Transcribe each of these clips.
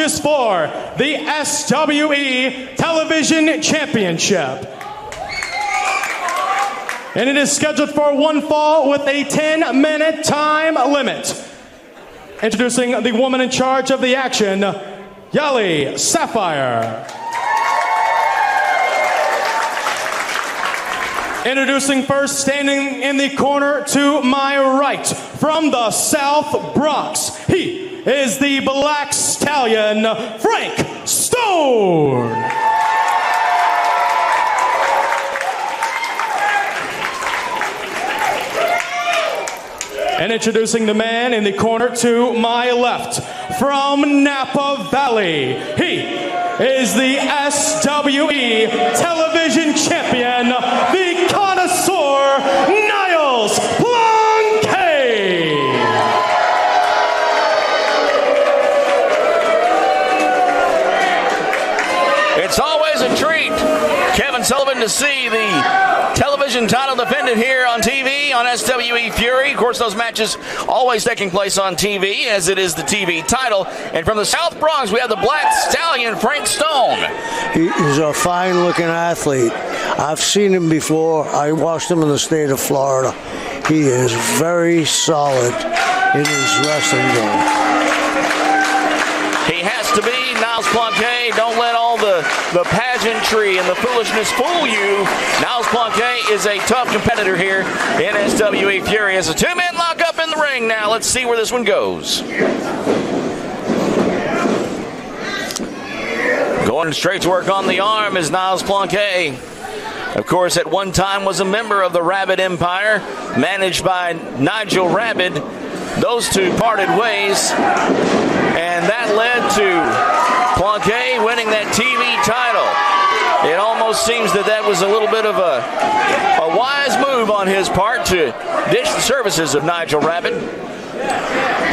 is for the SWE Television Championship. And it is scheduled for one fall with a 10-minute time limit. Introducing the woman in charge of the action, Yali Sapphire. Introducing first, standing in the corner to my right, from the South Bronx, he is the Black Stallion, Frank Stone. And introducing the man in the corner to my left, from Napa Valley, he is the SWE Television Champion, the connoisseur, Niles Plonk. It's always a treat, Kevin Sullivan, to see the television title defended here on TV on SWE Fury. Of course, those matches always taking place on TV, as it is the TV title. And from the South Bronx, we have the Black Stallion, Frank Stone. He's a fine-looking athlete. I've seen him before. I watched him in the state of Florida. He is very solid in his wrestling game. He has to be. Niles Plonk, don't let all the pageantry and the foolishness fool you. Niles Plonk is a tough competitor here in SWE Fury. It's a two-man lock-up in the ring now. Let's see where this one goes. Going straight to work on the arm is Niles Plonk. Of course, at one time was a member of the Rabbit Empire, managed by Nigel Rabbit. Those two parted ways, and that led to Plonk winning that TV title. It almost seems that was a little bit of a wise move on his part to ditch the services of Nigel Rabbit,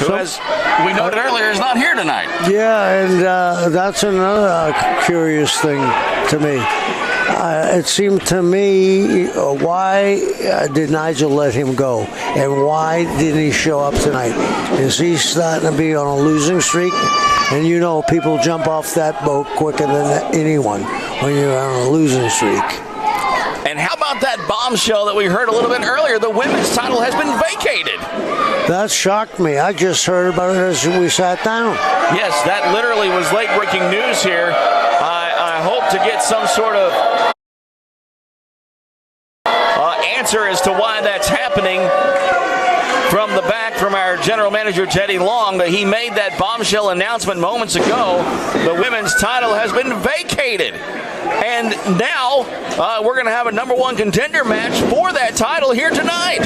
who, as we noted earlier, is not here tonight. Yeah, and that's another curious thing to me. It seemed to me, why did Nigel let him go? And why didn't he show up tonight? Is he starting to be on a losing streak? And you know, people jump off that boat quicker than anyone when you're on a losing streak. And how about that bombshell that we heard a little bit earlier? The women's title has been vacated. That shocked me. I just heard about it as we sat down. Yes, that literally was late-breaking news here. I hope to get some sort of answer as to why that's happening from the back from our general manager, Teddy Long, but he made that bombshell announcement moments ago. The women's title has been vacated. And now we're going to have a #1 contender match for that title here tonight.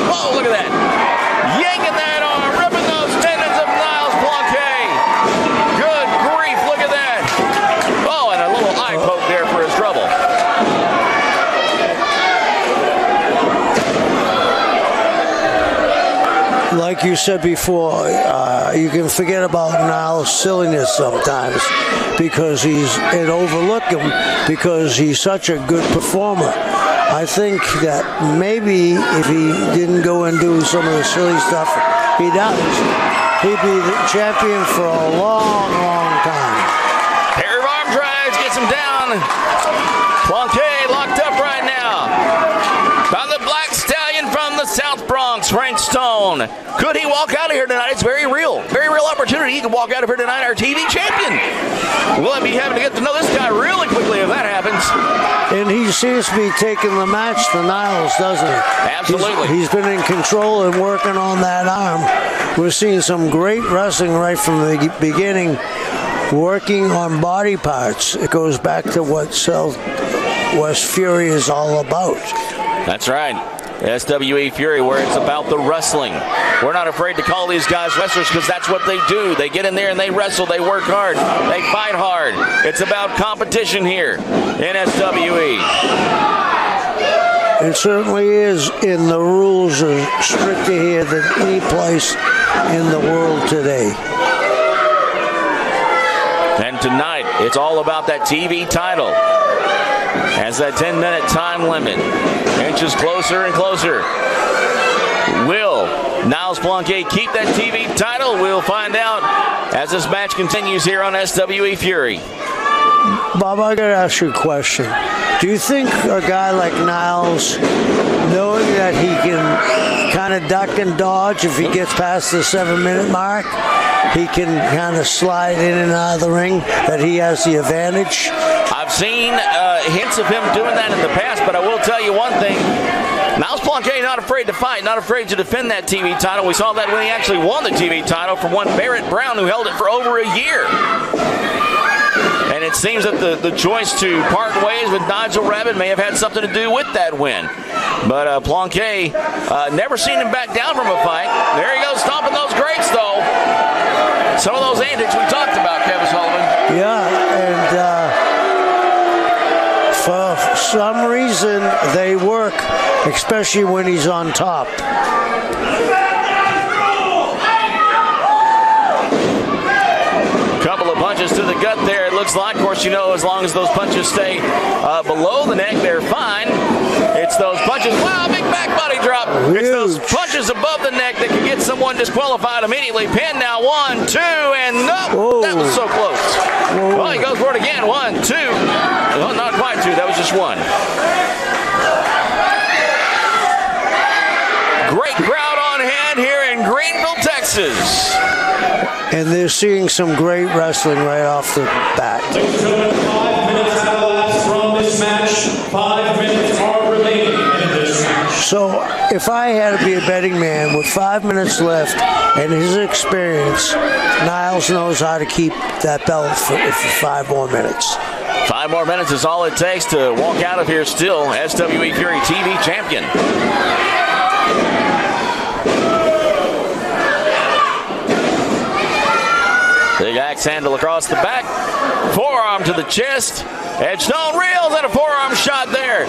Oh, look at that. Yanking that arm, ripping those tendons of Niles Plonk. Good grief, look at that. Oh, and a little eye poke there for his trouble. Like you said before, you can forget about Niles' silliness sometimes because and overlook him because he's such a good performer. I think that maybe if he didn't go and do some of the silly stuff he does, he'd be the champion for a long, long time. Pair of arm drives gets him down. Plonk locked up right now. By the Black Stallion from the South Bronx, Frank Stone. Could he walk out of here tonight? It's very real opportunity. He could walk out of here tonight, our TV champion. We'll be having to get to know this guy really quickly if that happens. And he seems to be taking the match to Niles, doesn't he? Absolutely. He's been in control and working on that arm. We're seeing some great wrestling right from the beginning, working on body parts. It goes back to what Southwest Fury is all about. That's right. SWE Fury, where it's about the wrestling. We're not afraid to call these guys wrestlers because that's what they do. They get in there and they wrestle. They work hard. They fight hard. It's about competition here in SWE. It certainly is, and the rules are stricter here than any place in the world today. And tonight, it's all about that TV title. As that 10-minute time limit inches closer and closer. Will Niles Plonk keep that TV title? We'll find out as this match continues here on SWE Fury. Bob, I got to ask you a question. Do you think a guy like Niles, knowing that he can kind of duck and dodge if he gets past the 7-minute mark, he can kind of slide in and out of the ring, that he has the advantage? I've seen hints of him doing that in the past, but I will tell you one thing. Niles Plonk not afraid to fight, not afraid to defend that TV title. We saw that when he actually won the TV title from one Barrett Brown, who held it for over a year. And it seems that the choice to part ways with Nigel Rabbit may have had something to do with that win. But Plonk, never seen him back down from a fight. There he goes, stomping those grapes, though. Some of those antics we talked about, Kevin Sullivan. Yeah, and for some reason they work, especially when he's on top. Couple of punches to the gut there, it looks like. Of course, you know, as long as those punches stay below the neck, they're fine. It's those punches. Wow, big back body drop. Huge. It's those punches above the neck that can get someone disqualified immediately. Pin now, 1, 2, and no, that was so close. Whoa. Well, he goes for it again. 1, 2. Well, not quite 2. That was just 1. Great crowd on hand here in Greenville, Texas. And they're seeing some great wrestling right off the bat. 5 minutes have elapsed from this match. 5 minutes are remaining in this match. So if I had to be a betting man with 5 minutes left and his experience, Niles knows how to keep that belt for 5 more minutes. 5 more minutes is all it takes to walk out of here still SWE Fury TV champion. Big axe handle across the back. Forearm to the chest. Edgestone reels and a forearm shot there.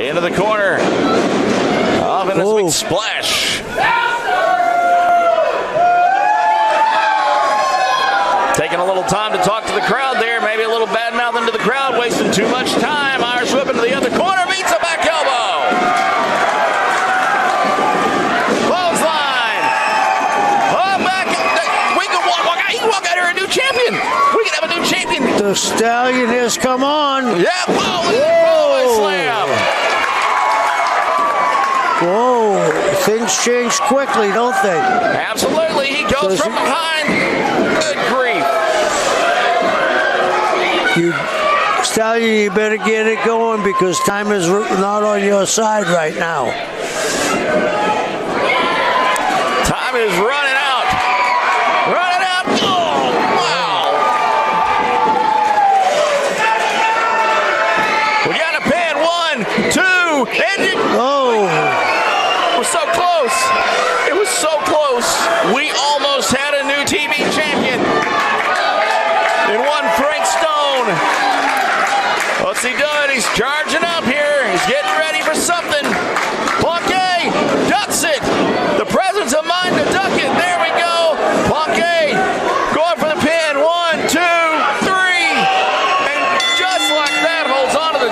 Into the corner. Off in this big splash. Taking a little time to talk to the crowd there. Maybe a little bad mouthing to the crowd. Wasting too much time. Irish whip into the other corner. Meets a back elbow. Clothesline. Oh, back. We can walk out here a new champion. We can have a new champion. The Stallion has come on. Yeah. Whoa. Slam. Whoa. Things change quickly, don't they? Absolutely. He goes from behind. Good grief. Stallion, you better get it going because time is not on your side right now. Time is running out. Running out. Oh, wow. We got a pin. 1, 2, and it. Oh. It was so close. It was so close. We almost had a new TV champion. In one Frank Stone. What's he doing? He's charging